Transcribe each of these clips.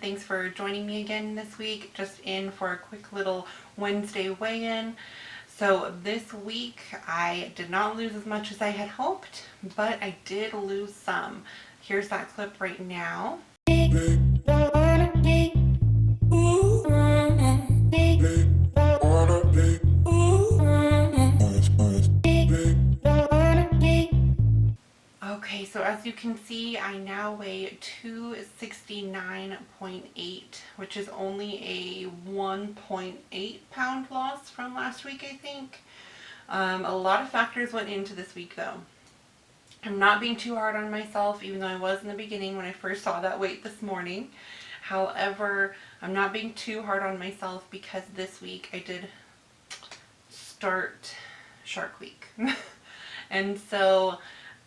Thanks for joining me again this week. Just in for a quick little Wednesday weigh-in. So this week I did not lose as much as I had hoped, but I did lose some. Here's that clip right now. Okay, so as you can see, I now weigh 269.8, which is only a 1.8 pound loss from last week, I think. A lot of factors went into this week though. I'm not being too hard on myself, even though I was in the beginning when I first saw that weight this morning. However, I'm not being too hard on myself because this week I did start Shark Week. And so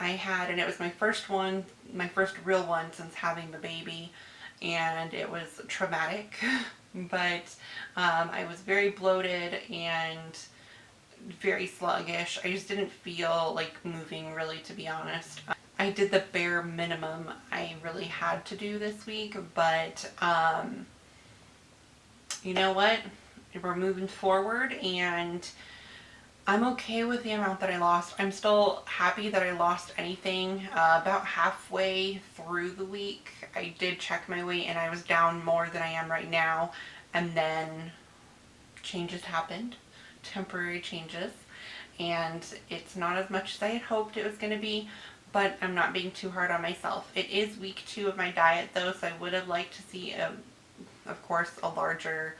and it was my first one, my first real one since having the baby, and it was traumatic, but I was very bloated and very sluggish. I just didn't feel like moving really, to be honest. I did the bare minimum I really had to do this week, but you know what? We're moving forward and I'm okay with the amount that I lost. I'm still happy that I lost anything. About halfway through the week, I did check my weight and I was down more than I am right now. And then changes happened, temporary changes. And it's not as much as I had hoped it was going to be, but I'm not being too hard on myself. It is week 2 of my diet though, so I would have liked to see, of course, a larger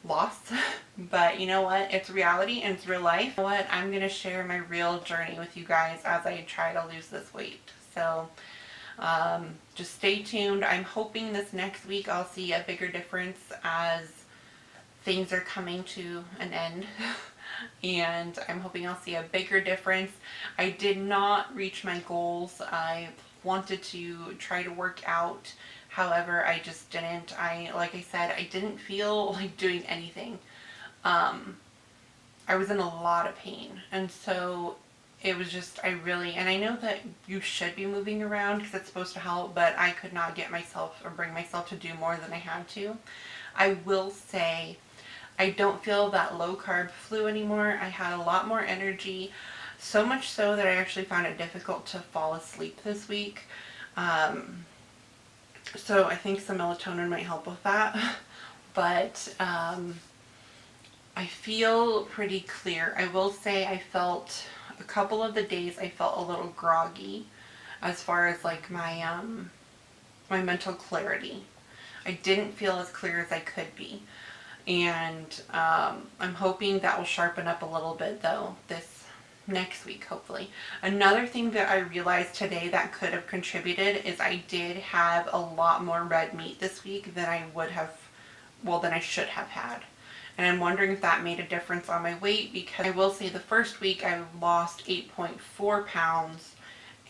loss, but you know what, it's reality and it's real life. You know what, I'm gonna share my real journey with you guys as I try to lose this weight. So just stay tuned. I'm hoping this next week I'll see a bigger difference as things are coming to an end and I'm hoping I'll see a bigger difference. I did not reach my goals. I wanted to try to work out. However, I just didn't. Like I said, I didn't feel like doing anything. I was in a lot of pain. And so it was just, and I know that you should be moving around because it's supposed to help, but I could not get myself or bring myself to do more than I had to. I will say, I don't feel that low carb flu anymore. I had a lot more energy, so much so that I actually found it difficult to fall asleep this week. So I think some melatonin might help with that, but I feel pretty clear. I will say I felt a couple of the days I felt a little groggy as far as like my my mental clarity. I didn't feel as clear as I could be, and I'm hoping that will sharpen up a little bit though this next week, hopefully. Another thing that I realized today that could have contributed is I did have a lot more red meat this week than I would have, than I should have had. And I'm wondering if that made a difference on my weight, because I will say the first week I lost 8.4 pounds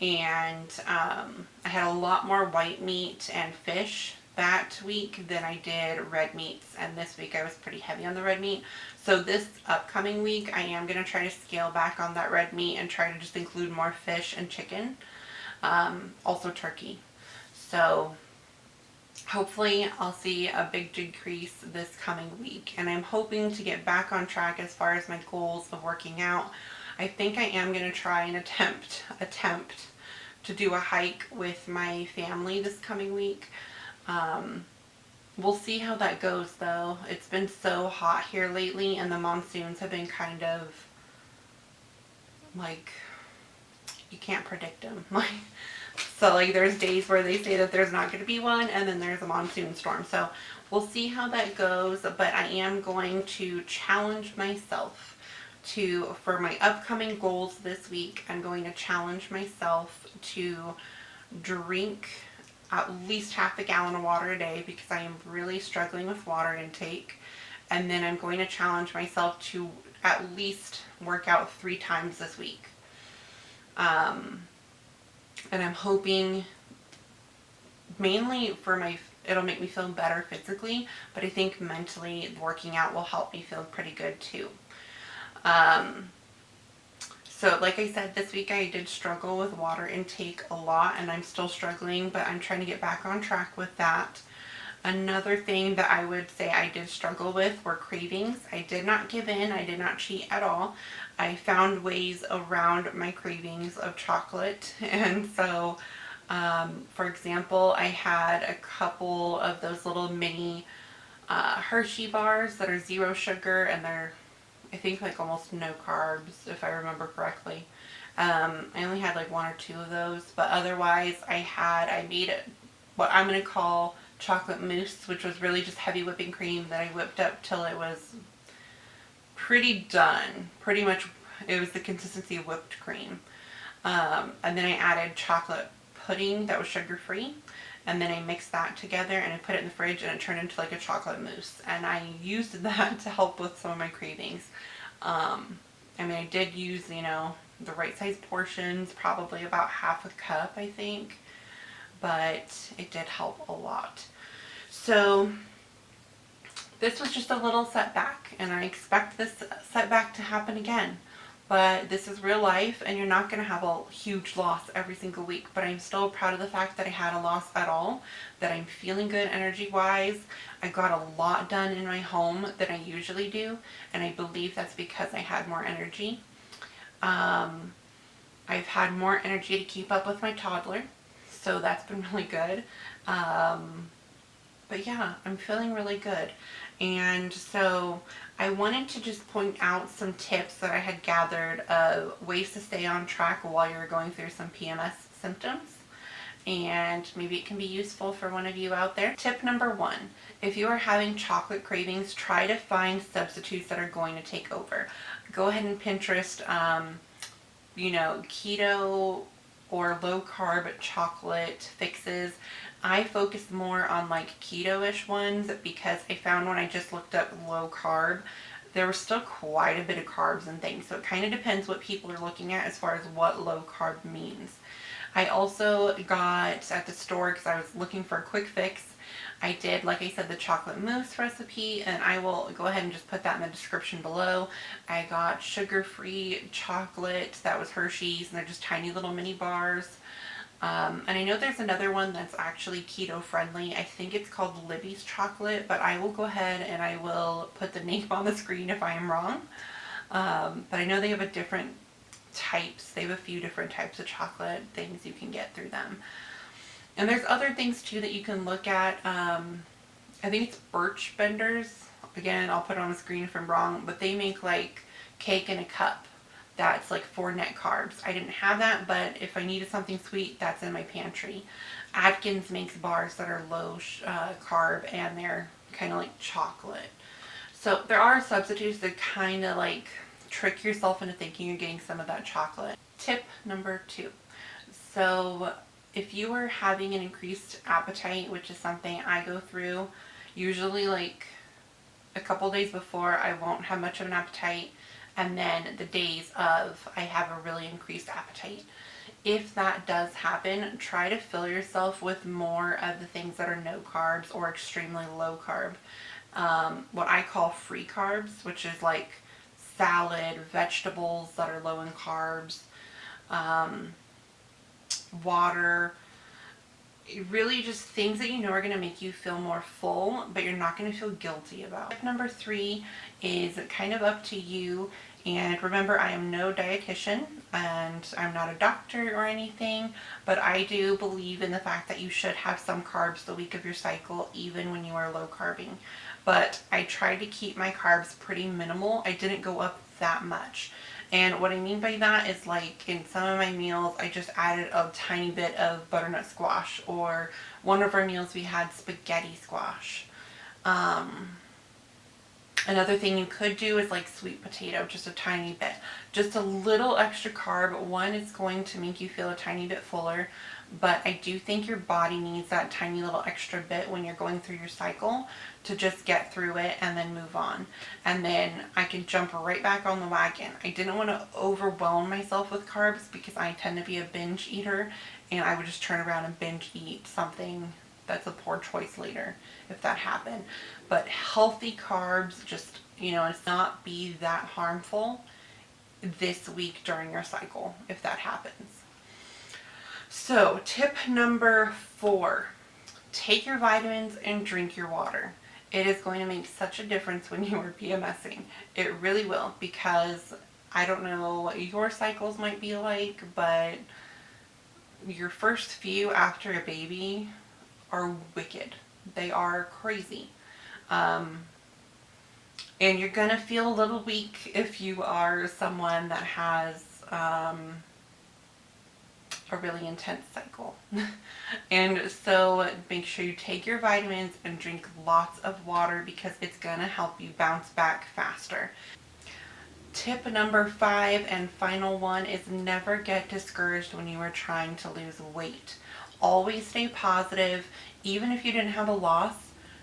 and I had a lot more white meat and fish that week than I did red meats, and this week I was pretty heavy on the red meat. So this upcoming week I am going to try to scale back on that red meat and try to just include more fish and chicken, also turkey. So hopefully I'll see a big decrease this coming week, and I'm hoping to get back on track as far as my goals of working out. I think I am going to try and attempt to do a hike with my family this coming week. We'll see how that goes though. It's been so hot here lately and the monsoons have been kind of like, you can't predict them. So like there's days where they say that there's not going to be one and then there's a monsoon storm. So we'll see how that goes, but I am going to challenge myself for my upcoming goals this week. I'm going to challenge myself to drink at least half a gallon of water a day because I am really struggling with water intake. And then I'm going to challenge myself to at least work out 3 times this week. And I'm hoping mainly it'll make me feel better physically, but I think mentally working out will help me feel pretty good too. So like I said, this week I did struggle with water intake a lot and I'm still struggling, but I'm trying to get back on track with that. Another thing that I would say I did struggle with were cravings. I did not give in. I did not cheat at all. I found ways around my cravings of chocolate. And so, for example, I had a couple of those little mini Hershey bars that are zero sugar, and they're, I think, like almost no carbs, if I remember correctly. I only had like one or two of those, but otherwise I made it what I'm going to call chocolate mousse, which was really just heavy whipping cream that I whipped up till it was pretty done. Pretty much it was the consistency of whipped cream. And then I added chocolate pudding that was sugar free. And then I mixed that together and I put it in the fridge and it turned into like a chocolate mousse. And I used that to help with some of my cravings. I mean, I did use, the right size portions, probably about half a cup, I think. But it did help a lot. So this was just a little setback, and I expect this setback to happen again. But this is real life, and you're not going to have a huge loss every single week. But I'm still proud of the fact that I had a loss at all, that I'm feeling good energy-wise. I got a lot done in my home than I usually do, and I believe that's because I had more energy. I've had more energy to keep up with my toddler, so that's been really good. But yeah, I'm feeling really good. And so I wanted to just point out some tips that I had gathered of ways to stay on track while you're going through some PMS symptoms. And maybe it can be useful for one of you out there. Tip number 1, if you are having chocolate cravings, try to find substitutes that are going to take over. Go ahead and Pinterest, keto or low carb chocolate fixes. I focused more on like keto-ish ones because I found when I just looked up low carb, there was still quite a bit of carbs and things. So it kind of depends what people are looking at as far as what low carb means. I also got at the store, because I was looking for a quick fix, I did, like I said, the chocolate mousse recipe, and I will go ahead and just put that in the description below. I got sugar-free chocolate that was Hershey's, and they're just tiny little mini bars. And I know there's another one that's actually keto friendly. I think it's called Libby's chocolate, but I will go ahead and I will put the name on the screen if I am wrong. But I know they have a different types. They have a few different types of chocolate things you can get through them. And there's other things too that you can look at. I think it's Birch Benders. Again, I'll put it on the screen if I'm wrong, but they make like cake in a cup. That's like 4 net carbs. I didn't have that, but if I needed something sweet, that's in my pantry. Atkins makes bars that are low carb, and they're kind of like chocolate. So there are substitutes that kind of like trick yourself into thinking you're getting some of that chocolate. Tip number 2. So if you are having an increased appetite, which is something I go through, usually like a couple days before I won't have much of an appetite, and then the days of I have a really increased appetite. If that does happen, try to fill yourself with more of the things that are no carbs or extremely low carb. What I call free carbs, which is like salad, vegetables that are low in carbs, water, really just things that you know are going to make you feel more full, but you're not going to feel guilty about. Tip number 3 is kind of up to you. And remember, I am no dietitian and I'm not a doctor or anything, but I do believe in the fact that you should have some carbs the week of your cycle, even when you are low carbing. But I try to keep my carbs pretty minimal. I didn't go up that much. And what I mean by that is, like, in some of my meals, I just added a tiny bit of butternut squash, or one of our meals we had spaghetti squash. Another thing you could do is like sweet potato, just a tiny bit. Just a little extra carb. One, it's going to make you feel a tiny bit fuller, but I do think your body needs that tiny little extra bit when you're going through your cycle to just get through it and then move on. And then I can jump right back on the wagon. I didn't want to overwhelm myself with carbs because I tend to be a binge eater, and I would just turn around and binge eat something that's a poor choice later if that happened. But healthy carbs, just, it's not be that harmful this week during your cycle if that happens. So tip number 4, take your vitamins and drink your water. It is going to make such a difference when you are PMSing. It really will, because I don't know what your cycles might be like, but your first few after a baby are wicked. They are crazy. Um, and you're going to feel a little weak if you are someone that has a really intense cycle. And so make sure you take your vitamins and drink lots of water, because it's going to help you bounce back faster. Tip number 5 and final one is never get discouraged when you are trying to lose weight. Always stay positive. Even if you didn't have a loss,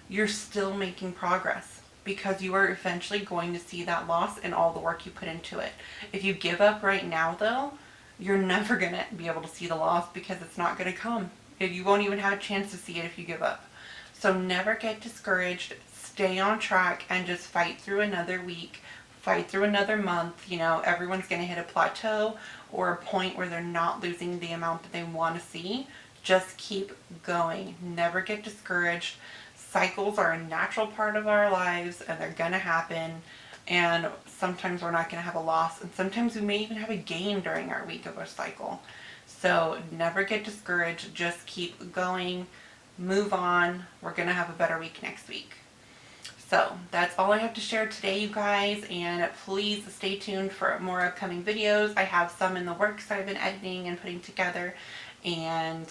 you're still making progress, because you are eventually going to see that loss in all the work you put into it. If you give up right now though, you're never going to be able to see the loss, because it's not going to come. You won't even have a chance to see it if you give up. So never get discouraged. Stay on track and just fight through another week. Fight through another month. You know, everyone's going to hit a plateau or a point where they're not losing the amount that they want to see. Just keep going. Never get discouraged. Cycles are a natural part of our lives, and they're going to happen. And sometimes we're not going to have a loss, and sometimes we may even have a gain during our week of our cycle. So never get discouraged. Just keep going. Move on. We're going to have a better week next week. So that's all I have to share today, you guys, and please stay tuned for more upcoming videos. I have some in the works that I've been editing and putting together, and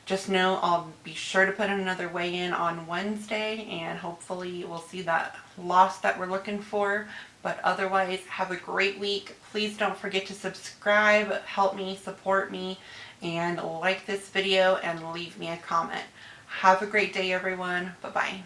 just know I'll be sure to put another weigh-in on Wednesday, and hopefully we'll see that loss that we're looking for. But otherwise, have a great week. Please don't forget to subscribe, help me, support me, and like this video and leave me a comment. Have a great day, everyone. Bye-bye.